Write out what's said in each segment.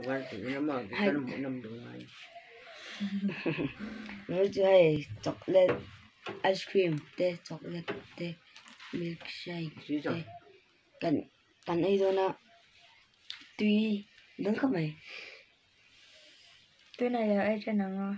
qua thì nó mà cái nó mỗi năm được ngoài nó chơi chocolate ice cream tê chocolate tê milkshake tê cần ấy rồi nè tuy lớn không mày Cái này là ai cho nó ngon.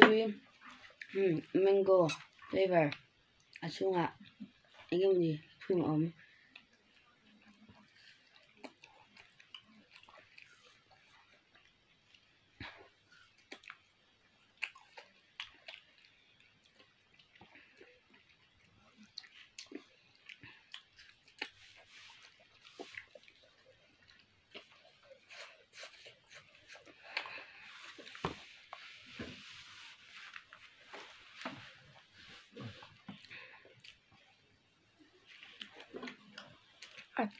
tuy mango flavor xuống ạ anh em gì phim ống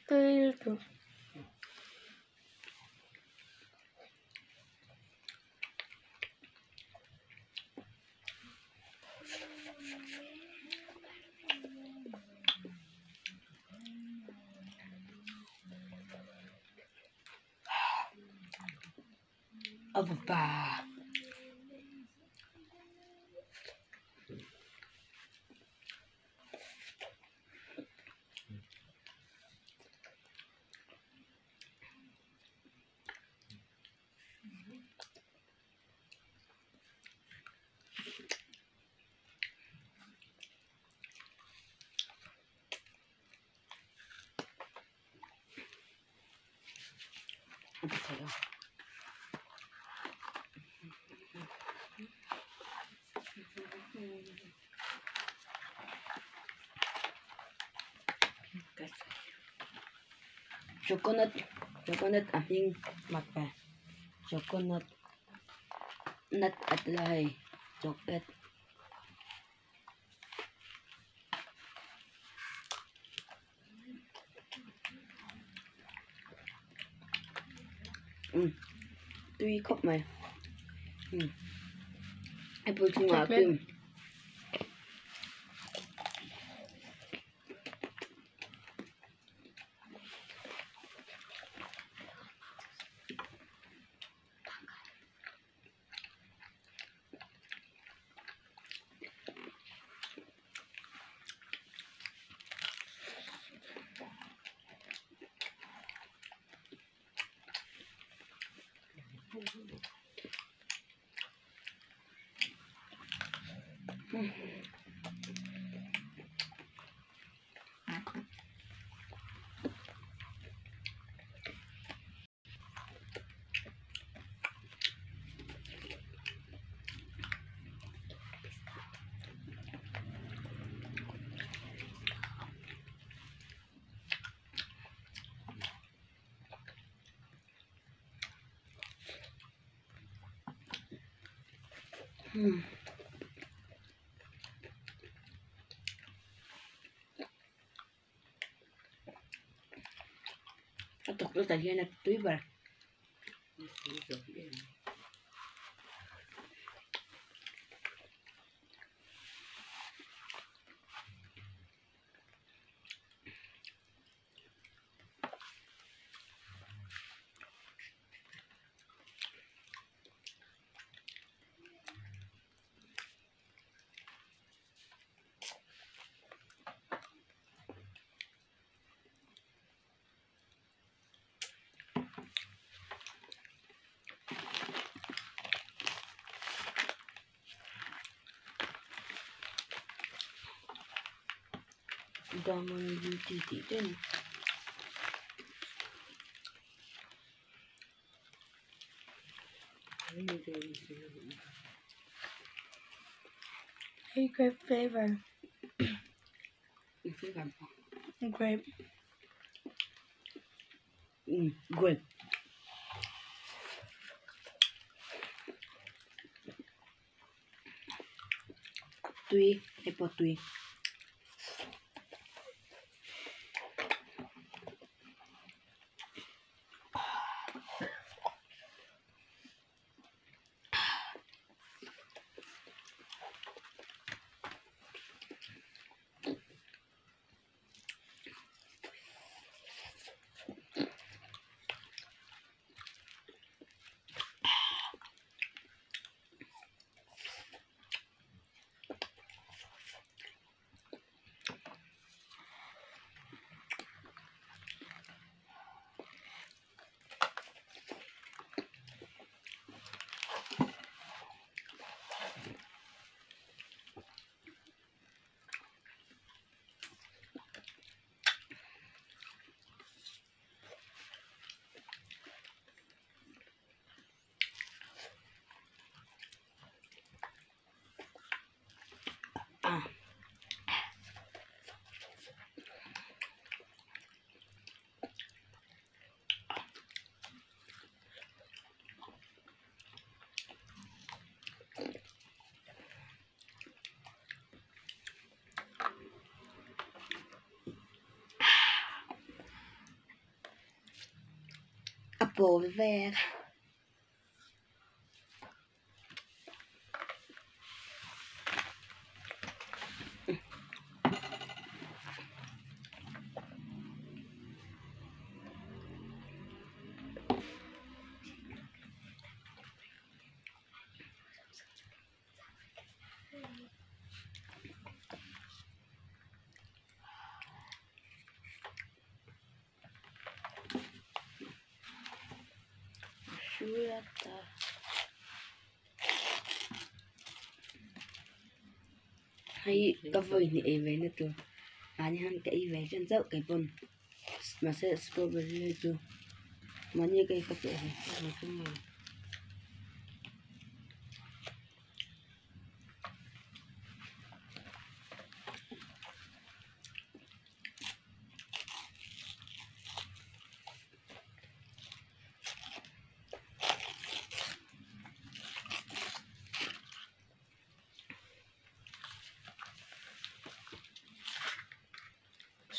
Tươi được. bà coconut ating maka coconut nut at lahay chocolate tuy khóc mày apple chung cream Atok lu tadi anak tu ibar. Diamond Beauty din. Hey, grape flavor. Ito kan po. Grape. Good. Tui. Epo tui. Apple vert. Shuata. Hay có vơi nhẹ về nữa tụi. Anh hắn cái về chân dậu cái bồn mà sẽ strawberry tụi. Mà như cái có thể là không mà.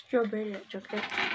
Strawberry chocolate.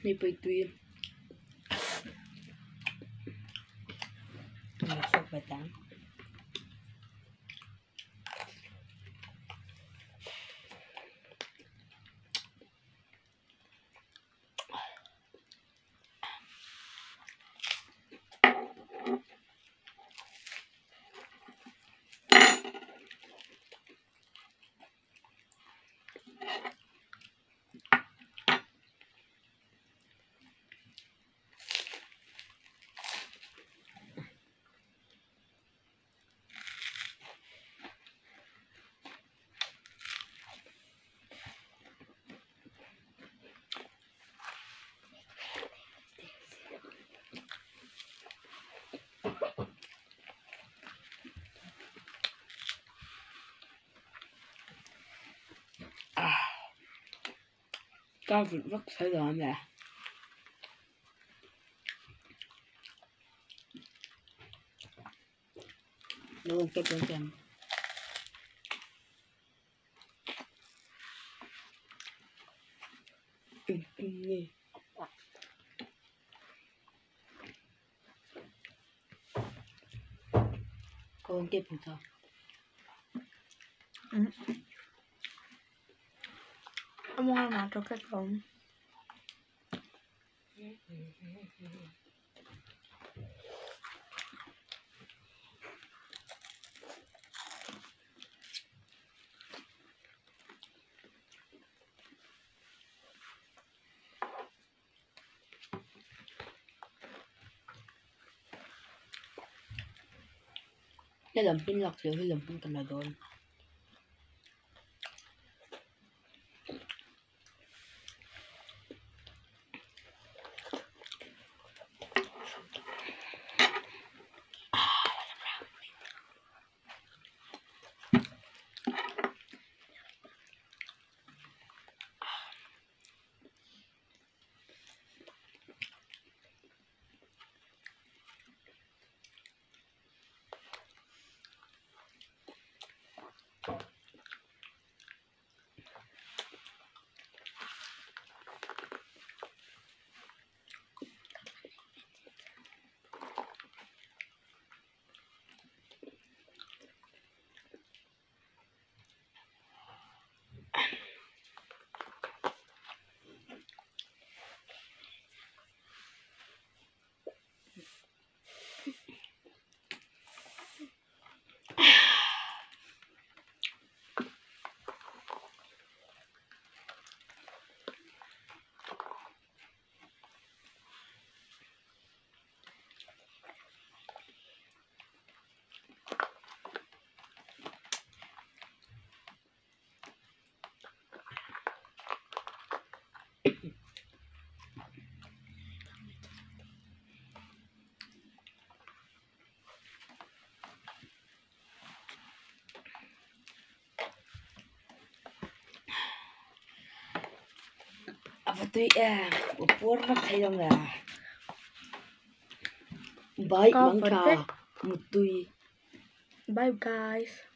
Này bầy tùy. Này sọc bài tán. cao vượt vắc thấy rồi nè. Luôn cái bên kèm. Nghe. Con cái bên sao? Không ngon nào cho các con. Cái lòng pin lọc rồi cái lòng pin cần là rồi. Apa tu upur vắc thấy đâu là. Bye Có mong phần trà đấy. một tùy. Bye guys.